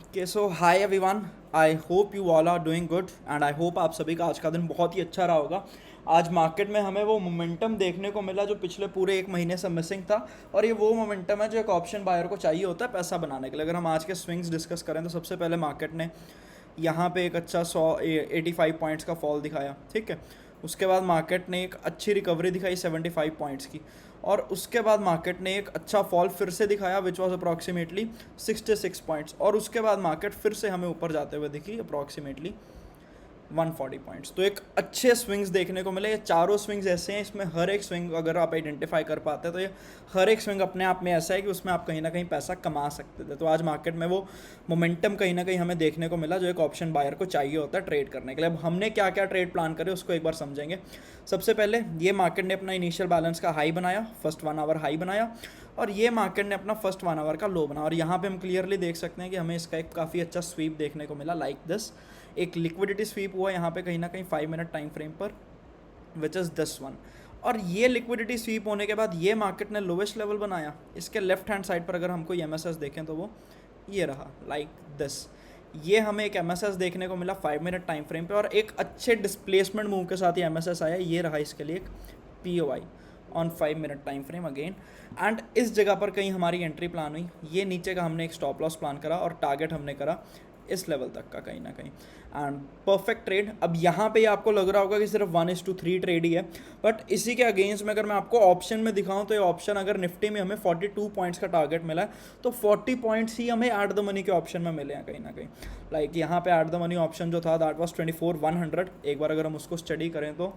Okay so hi everyone. I hope you all are doing good and I hope आप सभी का आज का दिन बहुत ही अच्छा रहा होगा। आज मार्केट में हमें वो मोमेंटम देखने को मिला जो पिछले पूरे एक महीने से मिसिंग था, और ये वो मोमेंटम है जो एक ऑप्शन बायर को चाहिए होता है पैसा बनाने के लिए। अगर हम आज के स्विंग्स डिस्कस करें तो सबसे पहले मार्केट ने यहाँ पे एक अच्छा 85 पॉइंट्स का फॉल दिखाया, ठीक है। उसके बाद मार्केट ने एक अच्छी रिकवरी दिखाई 75 पॉइंट्स की, और उसके बाद मार्केट ने एक अच्छा फॉल फिर से दिखाया विच वॉज अप्रॉक्सीमेटली 66 पॉइंट्स, और उसके बाद मार्केट फिर से हमें ऊपर जाते हुए दिखी अप्रॉक्सीमेटली 140 पॉइंट्स। तो एक अच्छे स्विंग्स देखने को मिले। ये चारों स्विंग्स ऐसे हैं, इसमें हर एक स्विंग अगर आप आइडेंटिफाई कर पाते हैं तो ये हर एक स्विंग अपने आप में ऐसा है कि उसमें आप कहीं ना कहीं पैसा कमा सकते थे। तो आज मार्केट में वो मोमेंटम कहीं ना कहीं हमें देखने को मिला जो एक ऑप्शन बायर को चाहिए होता है ट्रेड करने के लिए। अब हमने क्या क्या ट्रेड प्लान करे उसको एक बार समझेंगे। सबसे पहले ये मार्केट ने अपना इनिशियल बैलेंस का हाई बनाया, फर्स्ट 1 आवर हाई बनाया, और ये मार्केट ने अपना फर्स्ट 1 आवर का लो बनाया। और यहाँ पे हम क्लियरली देख सकते हैं कि हमें इसका एक काफ़ी अच्छा स्वीप देखने को मिला लाइक दिस। एक लिक्विडिटी स्वीप हुआ यहाँ पे कहीं ना कहीं 5 मिनट टाइम फ्रेम पर, विच इज़ दिस वन। और ये लिक्विडिटी स्वीप होने के बाद ये मार्केट ने लोवेस्ट लेवल बनाया। इसके लेफ्ट हैंड साइड पर अगर हमको एम देखें तो वो ये रहा लाइक दिस। ये हमें एक एम देखने को मिला 5 मिनट टाइम फ्रेम पे, और एक अच्छे डिस्प्लेसमेंट मूव के साथ ये एम आया। ये रहा इसके लिए एक POI on 5 minute time frame again. And इस जगह पर कहीं हमारी एंट्री प्लान हुई। ये नीचे का हमने एक स्टॉप लॉस प्लान करा और टारगेट हमने करा इस लेवल तक का कहीं ना कहीं, एंड परफेक्ट ट्रेड। अब यहाँ पे आपको लग रहा होगा कि सिर्फ 1:3 ट्रेड ही है, बट इसी के अगेंस्ट में अगर मैं आपको ऑप्शन में दिखाऊं तो ये ऑप्शन अगर निफ्टी में हमें 42 पॉइंट्स का टारगेट मिला है तो 40 पॉइंट्स ही हमें एट द मनी के ऑप्शन में मिले हैं कहीं ना कहीं। लाइक यहाँ पे एट द मनी ऑप्शन जो था दैट वाज 24,100। एक बार अगर हम उसको स्टडी करें तो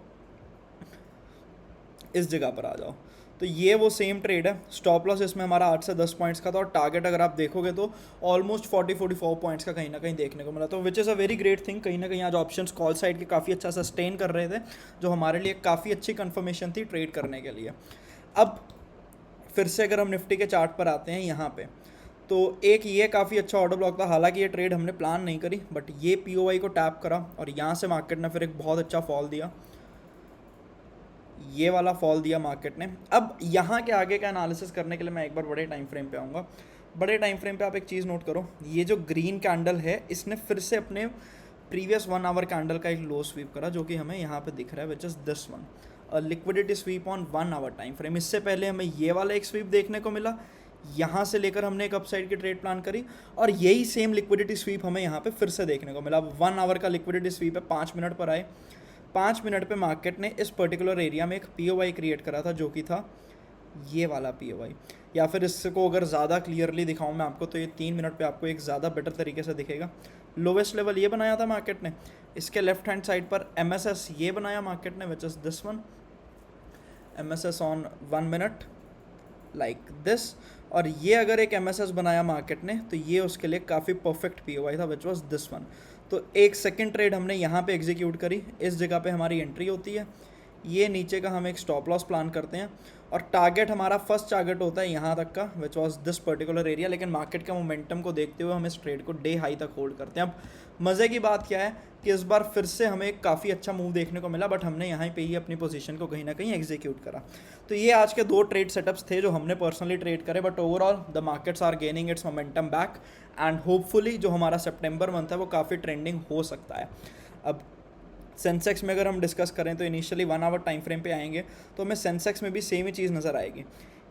इस जगह पर आ जाओ तो ये वो सेम ट्रेड है। स्टॉप लॉस इसमें हमारा 8 से 10 पॉइंट्स का था, और टारगेट अगर आप देखोगे तो ऑलमोस्ट 40-44 पॉइंट्स का कहीं ना कहीं देखने को मिला। तो which is a very great thing. कहीं ना कहीं आज ऑप्शंस कॉल साइड के काफ़ी अच्छा सस्टेन कर रहे थे, जो हमारे लिए काफ़ी अच्छी कन्फर्मेशन थी ट्रेड करने के लिए। अब फिर से अगर हम निफ्टी के चार्ट पर आते हैं यहाँ पे, तो एक ये काफ़ी अच्छा ऑर्डर ब्लॉक था। हालांकि ये ट्रेड हमने प्लान नहीं करी, बट ये POI को टैप करा और यहाँ से मार्केट ने फिर एक बहुत अच्छा फॉल दिया। ये वाला फॉल दिया मार्केट ने। अब यहाँ के आगे का एनालिसिस करने के लिए मैं एक बार बड़े टाइम फ्रेम पे आऊँगा। बड़े टाइम फ्रेम पे आप एक चीज़ नोट करो, ये जो ग्रीन कैंडल है इसने फिर से अपने प्रीवियस 1 आवर कैंडल का एक लो स्वीप करा, जो कि हमें यहाँ पे दिख रहा है which is this one, liquidity sweep on 1 hour time frame. इससे पहले हमें ये वाला एक स्वीप देखने को मिला, यहाँ से लेकर हमने एक अपसाइड की ट्रेड प्लान करी, और यही सेम लिक्विडिटी स्वीप हमें यहाँ पे फिर से देखने को मिला। अब 1 आवर का लिक्विडिटी स्वीप है, 5 मिनट पर आए। 5 मिनट पे मार्केट ने इस पर्टिकुलर एरिया में एक POI क्रिएट करा था, जो कि था ये वाला POI। या फिर इसको अगर ज़्यादा क्लियरली दिखाऊं मैं आपको तो ये 3 मिनट पे आपको एक ज़्यादा बेटर तरीके से दिखेगा। लोवेस्ट लेवल ये बनाया था मार्केट ने। इसके लेफ्ट हैंड साइड पर MSS ये बनाया मार्केट ने विच is this one, MSS on 1 minute like this. और ये अगर एक MSS बनाया मार्केट ने तो ये उसके लिए काफ़ी परफेक्ट POI था विच वॉज दिस वन। तो एक सेकंड ट्रेड हमने यहाँ पे एग्जीक्यूट करी। इस जगह पे हमारी एंट्री होती है, ये नीचे का हम एक स्टॉप लॉस प्लान करते हैं, और टारगेट हमारा फर्स्ट टारगेट होता है यहाँ तक का which was this particular area. लेकिन मार्केट का मोमेंटम को देखते हुए हम इस ट्रेड को डे हाई तक होल्ड करते हैं। अब मज़े की बात क्या है कि इस बार फिर से हमें एक काफ़ी अच्छा मूव देखने को मिला, बट हमने यहाँ पे ही अपनी पोजीशन को कहीं ना कहीं एग्जीक्यूट करा। तो ये आज के 2 ट्रेड सेटअप्स थे जो हमने पर्सनली ट्रेड करे, but overall the markets are gaining its momentum back, and hopefully जो हमारा सितंबर मंथ है वो काफ़ी ट्रेंडिंग हो सकता है। अब सेंसेक्स में अगर हम डिस्कस करें तो इनिशियली 1 आवर टाइम फ्रेम पे आएंगे तो हमें सेंसेक्स में भी सेम ही चीज़ नज़र आएगी।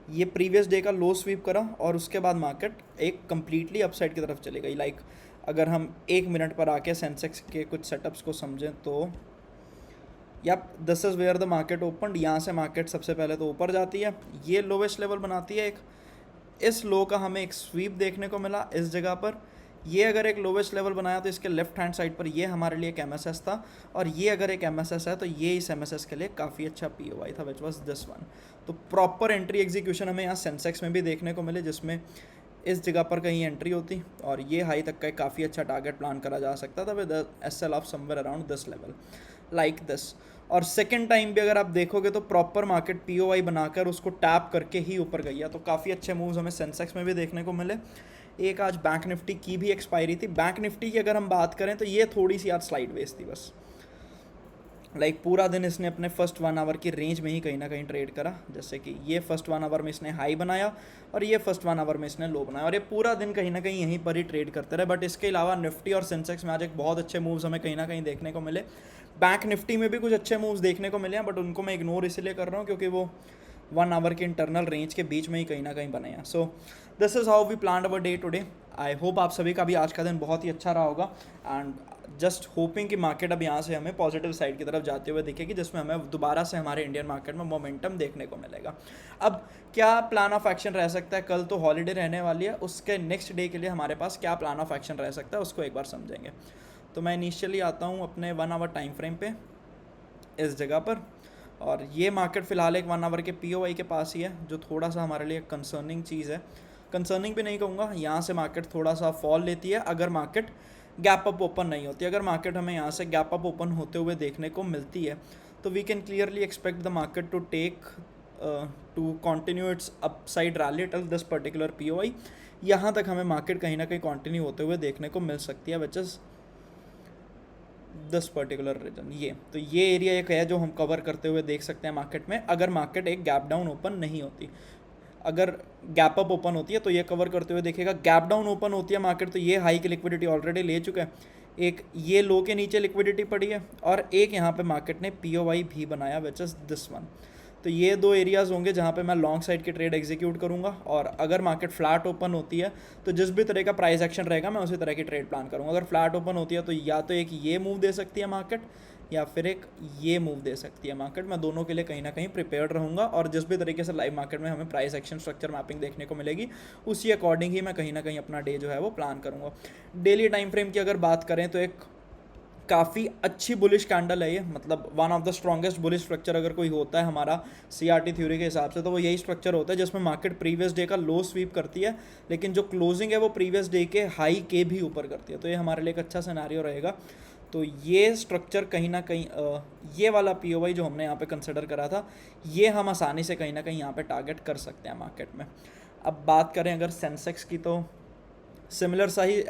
ये प्रीवियस डे का लो स्वीप करा और उसके बाद मार्केट एक कम्प्लीटली अपसाइड की तरफ चली गई। लाइक अगर हम 1 मिनट पर आके सेंसेक्स के कुछ सेटअप्स को समझें तो या this is where the market open. यहाँ से मार्केट सबसे पहले तो ऊपर जाती है, ये लोवेस्ट लेवल बनाती है एक। इस लो का हमें एक स्वीप देखने को मिला इस जगह पर। ये अगर एक लोवेस्ट लेवल बनाया तो इसके लेफ्ट हैंड साइड पर ये हमारे लिए एक MSS था, और ये अगर एक MSS है तो ये इस MSS के लिए काफ़ी अच्छा POI था विच वॉज दिस वन। तो प्रॉपर एंट्री एग्जीक्यूशन हमें यहाँ सेंसेक्स में भी देखने को मिले, जिसमें इस जगह पर कहीं एंट्री होती और ये हाई तक का एक काफ़ी अच्छा टारगेट प्लान करा जा सकता था with SL of somewhere around this level like this. और सेकेंड टाइम भी अगर आप देखोगे तो प्रॉपर मार्केट POI बनाकर उसको टैप करके ही ऊपर गई है। तो काफ़ी अच्छे मूव्स हमें सेंसेक्स में भी देखने को मिले। एक आज बैंक निफ्टी की भी एक्सपायरी थी। बैंक निफ्टी की अगर हम बात करें तो ये थोड़ी सी आज स्लाइड वेज थी बस। पूरा दिन इसने अपने फर्स्ट 1 आवर की रेंज में ही कहीं ना कहीं ट्रेड करा। जैसे कि ये फर्स्ट 1 आवर में इसने हाई बनाया और ये फर्स्ट 1 आवर में इसने लो बनाया, और ये पूरा दिन कहीं ना कहीं यहीं पर ही ट्रेड करते रहे। बट इसके अलावा निफ्टी और सेंसेक्स में आज एक बहुत अच्छे मूव्स हमें कहीं ना कहीं देखने को मिले। बैंक निफ्टी में भी कुछ अच्छे मूव्स देखने को मिले हैं, बट उनको मैं इग्नोर इसलिए कर रहा हूँ क्योंकि वो 1 आवर के इंटरनल रेंज के बीच में ही कहीं ना कहीं बने हैं। So this is how we plan our day today. I hope आप सभी का भी आज का दिन बहुत ही अच्छा रहा होगा, एंड जस्ट होपिंग कि मार्केट अब यहाँ से हमें पॉजिटिव साइड की तरफ जाते हुए दिखेगी, जिसमें हमें दोबारा से हमारे इंडियन मार्केट में मोमेंटम देखने को मिलेगा। अब क्या प्लान ऑफ एक्शन रह सकता है, कल तो हॉलीडे रहने वाली है, उसके नेक्स्ट डे के लिए हमारे पास क्या प्लान ऑफ एक्शन रह सकता है उसको एक बार समझेंगे। तो मैं इनिशियली आता हूँ अपने 1 आवर टाइम फ्रेम पे इस जगह पर, और ये मार्केट फ़िलहाल एक 1 आवर के POI के पास ही है, जो थोड़ा सा हमारे लिए कंसर्निंग चीज़ है। कंसर्निंग भी नहीं कहूँगा, यहाँ से मार्केट थोड़ा सा फॉल लेती है अगर मार्केट गैप अप ओपन नहीं होती। अगर मार्केट हमें यहाँ से गैप अप ओपन होते हुए देखने को मिलती है तो we can clearly expect the market to take to continue its upside rally till this particular POI। यहाँ तक हमें मार्केट कहीं ना कहीं कंटिन्यू होते हुए देखने को मिल सकती है, which is this particular region. ये एरिया एक है जो हम कवर करते हुए देख सकते हैं मार्केट में, अगर मार्केट एक गैप डाउन ओपन नहीं होती। अगर गैप अप ओपन होती है तो ये कवर करते हुए देखेगा। गैप डाउन ओपन होती है मार्केट तो ये हाई की लिक्विडिटी ऑलरेडी ले चुका है, एक ये लो के नीचे लिक्विडिटी पड़ी है, और एक यहाँ पे मार्केट ने POI भी बनाया विच इज़ दिस वन। तो ये दो एरियाज़ होंगे जहाँ पे मैं लॉन्ग साइड की ट्रेड एग्जीक्यूट करूँगा, और अगर मार्केट फ्लैट ओपन होती है तो जिस भी तरह का प्राइस एक्शन रहेगा मैं उसी तरह की ट्रेड प्लान करूँगा। अगर फ्लैट ओपन होती है तो या तो एक ये मूव दे सकती है मार्केट, या फिर एक ये मूव दे सकती है मार्केट। मैं दोनों के लिए कहीं ना कहीं प्रिपेयर्ड रहूँगा, और जिस भी तरीके से लाइव मार्केट में हमें प्राइस एक्शन स्ट्रक्चर मैपिंग देखने को मिलेगी उसी अकॉर्डिंग ही मैं कहीं ना कहीं अपना डे जो है वो प्लान करूँगा। डेली टाइम फ्रेम की अगर बात करें तो एक काफ़ी अच्छी बुलिश कैंडल है ये, मतलब one of the strongest bullish structure अगर कोई होता है हमारा CRT थ्योरी के हिसाब से तो वो यही स्ट्रक्चर होता है जिसमें मार्केट प्रीवियस डे का लो स्वीप करती है, लेकिन जो क्लोजिंग है वो प्रीवियस डे के हाई के भी ऊपर करती है। तो ये हमारे लिए एक अच्छा सिनेरियो रहेगा। तो ये स्ट्रक्चर कहीं ना कहीं ये वाला POI जो हमने यहाँ पे कंसिडर करा था, ये हम आसानी से कहीं ना कहीं यहाँ पे टारगेट कर सकते हैं मार्केट में। अब बात करें अगर सेंसेक्स की तो सिमिलर सा ही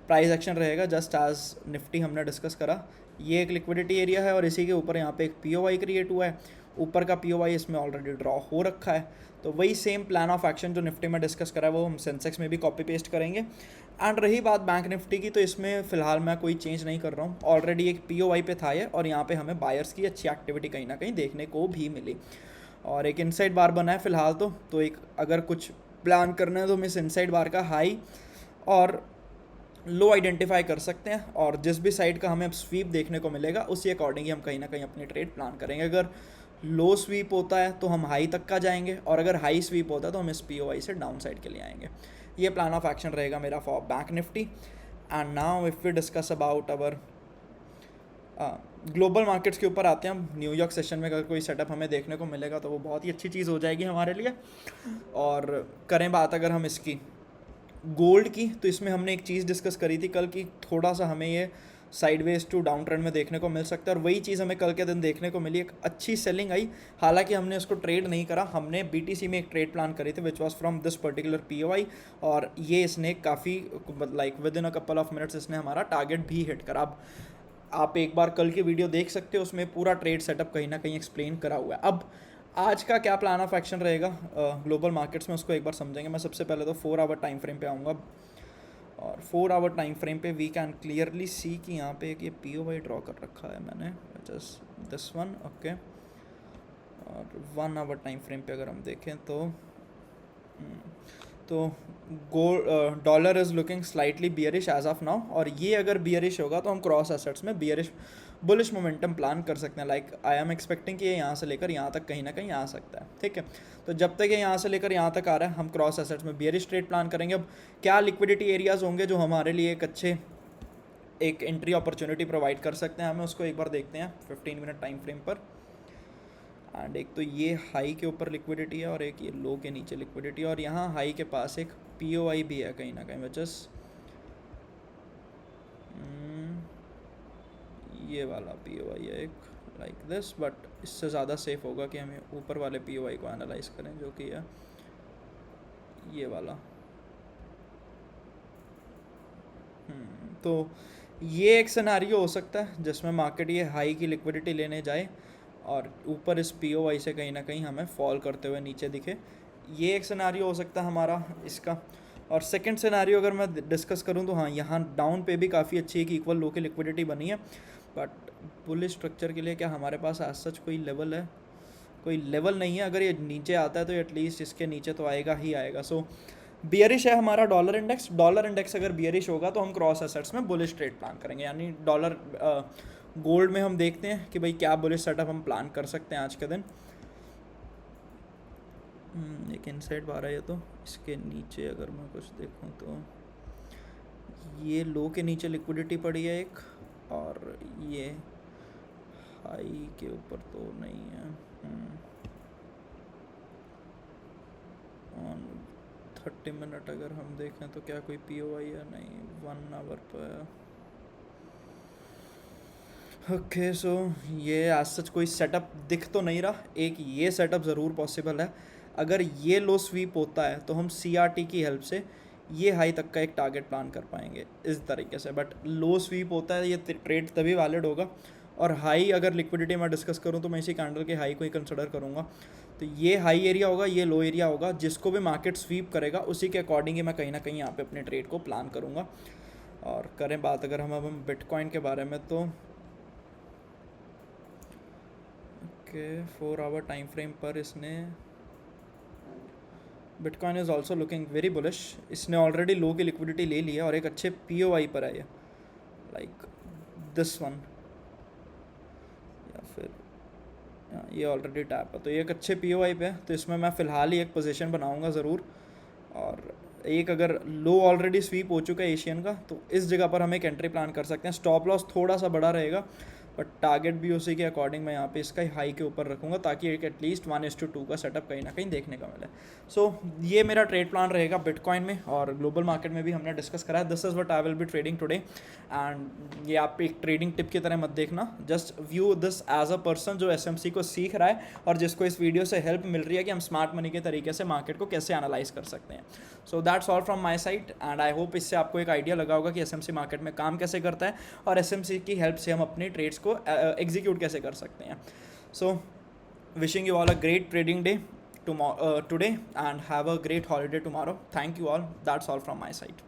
प्राइस एक्शन रहेगा जस्ट एज निफ्टी हमने डिस्कस करा। ये एक लिक्विडिटी एरिया है और इसी के ऊपर यहाँ पे एक POI क्रिएट हुआ है, ऊपर का POI इसमें ऑलरेडी ड्रॉ हो रखा है। तो वही सेम प्लान ऑफ एक्शन जो निफ्टी में डिस्कस करा है वो हम सेंसेक्स में भी कॉपी पेस्ट करेंगे। एंड रही बात बैंक निफ्टी की, तो इसमें फ़िलहाल मैं कोई चेंज नहीं कर रहा हूँ, ऑलरेडी एक POI पे था ये, और यहाँ पे हमें बायर्स की अच्छी एक्टिविटी कहीं ना कहीं देखने को भी मिली, और एक इनसाइड बार बना है फ़िलहाल। तो एक अगर कुछ प्लान करना है तो हम इस इनसाइड बार का हाई और लो आइडेंटिफाई कर सकते हैं, और जिस भी साइड का हमें अब स्वीप देखने को मिलेगा उसी अकॉर्डिंग ही हम कहीं ना कहीं अपनी ट्रेड प्लान करेंगे। अगर लो स्वीप होता है तो हम हाई तक का जाएंगे, और अगर हाई स्वीप होता है तो हम इस POI से डाउन साइड के लिए आएंगे। ये प्लान ऑफ एक्शन रहेगा मेरा for bank Nifty. And now if we discuss about our global markets के ऊपर आते हैं हम। न्यूयॉर्क सेशन में अगर कोई सेटअप हमें देखने को मिलेगा तो वो बहुत ही अच्छी चीज़ हो जाएगी हमारे लिए। और करें बात अगर हम इसकी गोल्ड की, तो इसमें हमने एक चीज़ डिस्कस करी थी कल की, थोड़ा सा हमें ये साइडवेज टू डाउन ट्रेंड में देखने को मिल सकता है, और वही चीज़ हमें कल के दिन देखने को मिली, एक अच्छी सेलिंग आई। हालांकि हमने उसको ट्रेड नहीं करा, हमने BTC में एक ट्रेड प्लान करी थी which was from this particular POI, और ये इसने काफ़ी like with in a couple of minutes इसने हमारा टारगेट भी हिट करा। अब आप एक बार कल की वीडियो देख सकते हो, उसमें पूरा ट्रेड सेटअप कहीं ना कहीं एक्सप्लेन करा हुआ है। अब आज का क्या प्लान ऑफ एक्शन रहेगा ग्लोबल मार्केट्स में उसको एक बार समझेंगे। मैं सबसे पहले तो 4 आवर टाइम फ्रेम पे आऊँगा, और 4 आवर टाइम फ्रेम पे वी कैन क्लियरली सी कि यहाँ पे एक ये POI ड्रॉ कर रखा है मैंने, जस्ट दिस वन, ओके। और 1 आवर टाइम फ्रेम पे अगर हम देखें तो gold dollar is looking slightly bearish as of now, और ये अगर बियरिश होगा तो हम क्रॉस एसेट्स में बियरिश बुलिश मोमेंटम प्लान कर सकते हैं। लाइक आई एम एक्सपेक्टिंग कि ये यहाँ से लेकर यहाँ तक कहीं ना कहीं आ सकता है, ठीक है। तो जब तक ये यहाँ से लेकर यहाँ तक आ रहा है हम क्रॉस एसेट्स में बियरिश ट्रेड प्लान करेंगे। अब क्या लिक्विडिटी एरियाज़ होंगे जो हमारे लिए एक एंट्री अपॉर्चुनिटी प्रोवाइड कर सकते हैं, हमें उसको एक बार देखते हैं 15 मिनट टाइम फ्रेम पर। एंड एक तो ये हाई के ऊपर लिक्विडिटी है और एक ये लो के नीचे लिक्विडिटी, और यहाँ हाई के पास एक POI भी है कहीं ना कहीं, विच इज़ ये वाला POI है एक लाइक दिस, बट इससे ज़्यादा सेफ होगा कि हमें ऊपर वाले POI को एनालाइज करें जो कि है ये वाला। तो ये एक सिनेरियो हो सकता है जिसमें मार्केट ये हाई की लिक्विडिटी लेने जाए और ऊपर इस POI से कहीं ना कहीं हमें फॉल करते हुए नीचे दिखे। ये एक सिनेरियो हो सकता है हमारा इसका। और सेकंड सिनेरियो अगर मैं डिस्कस करूं तो हाँ, यहाँ डाउन पे भी काफ़ी अच्छी एक इक्वल लो की लिक्विडिटी बनी है, बट बुलिश स्ट्रक्चर के लिए क्या हमारे पास एज सच कोई लेवल है? कोई लेवल नहीं है। अगर ये नीचे आता है तो एटलीस्ट इसके नीचे तो आएगा ही आएगा। सो बियरिश है हमारा डॉलर इंडेक्स। डॉलर इंडेक्स अगर बियरिश होगा तो हम क्रॉस एसेट्स में बुलिश ट्रेड प्लान करेंगे, यानी डॉलर गोल्ड में हम देखते हैं कि भाई क्या बुलिश सेटअप हम प्लान कर सकते हैं आज के दिन। एक इनसाइड बार है ये तो। इसके नीचे अगर मैं कुछ देखूं तो ये लो के नीचे लिक्विडिटी पड़ी है एक, और ये हाई के ऊपर तो नहीं है। ऑन 30 मिनट अगर हम देखें तो क्या कोई POI है? नहीं, 1 आवर पर। ओके, सो ये आज सच कोई सेटअप दिख तो नहीं रहा। एक ये सेटअप ज़रूर पॉसिबल है। अगर ये लो स्वीप होता है तो हम CRT की हेल्प से ये हाई तक का एक टारगेट प्लान कर पाएंगे इस तरीके से। बट लो स्वीप होता है, ये ट्रेड तभी वैलिड होगा। और हाई अगर लिक्विडिटी में डिस्कस करूँ तो मैं इसी कैंडल के हाई को ही कंसिडर करूँगा। तो ये हाई एरिया होगा, ये लो एरिया होगा, जिसको भी मार्केट स्वीप करेगा उसी के अकॉर्डिंग ही मैं कहीं ना कहीं यहाँ पे अपने ट्रेड को प्लान करूँगा। और करें बात अगर हम बिटकॉइन के बारे में तो ओके, 4 आवर टाइम फ्रेम पर इसने bitcoin is also looking very bullish. इसने ऑलरेडी लो की लिक्विडिटी ले लिया और एक अच्छे POI पर है ये, लाइक दिस वन, या फिर ये ऑलरेडी टैप है, तो ये एक अच्छे POI पे है। तो इसमें मैं फ़िलहाल ही एक पोजीशन बनाऊंगा ज़रूर। और एक अगर लो ऑलरेडी स्वीप हो चुका है एशियन का, तो इस जगह पर हम एक एंट्री प्लान कर सकते हैं। स्टॉप लॉस थोड़ा सा बड़ा रहेगा, बट टारगेट भी उसी के अकॉर्डिंग मैं यहाँ पे इसका हाई के ऊपर रखूँगा, ताकि एक एटलीस्ट 1:2 का सेटअप कहीं ना कहीं देखने का मिले। सो ये मेरा ट्रेड प्लान रहेगा बिटकॉइन में। और ग्लोबल मार्केट में भी हमने डिस्कस करा है। This is what I will be trading today. And ये आप एक ट्रेडिंग टिप की तरह मत देखना, just view this as a person जो SMC को सीख रहा है और जिसको इस वीडियो से हेल्प मिल रही है कि हम स्मार्ट मनी के तरीके से मार्केट को कैसे एनालाइज कर सकते हैं। So that's all from my side, and I hope इससे आपको एक आइडिया लगा होगा कि SMC मार्केट में काम कैसे करता है और SMC की हेल्प से हम अपने ट्रेड्स को एग्जीक्यूट कैसे कर सकते हैं। So wishing you all a great trading day today and have a great holiday tomorrow. Thank you all. That's all from my side.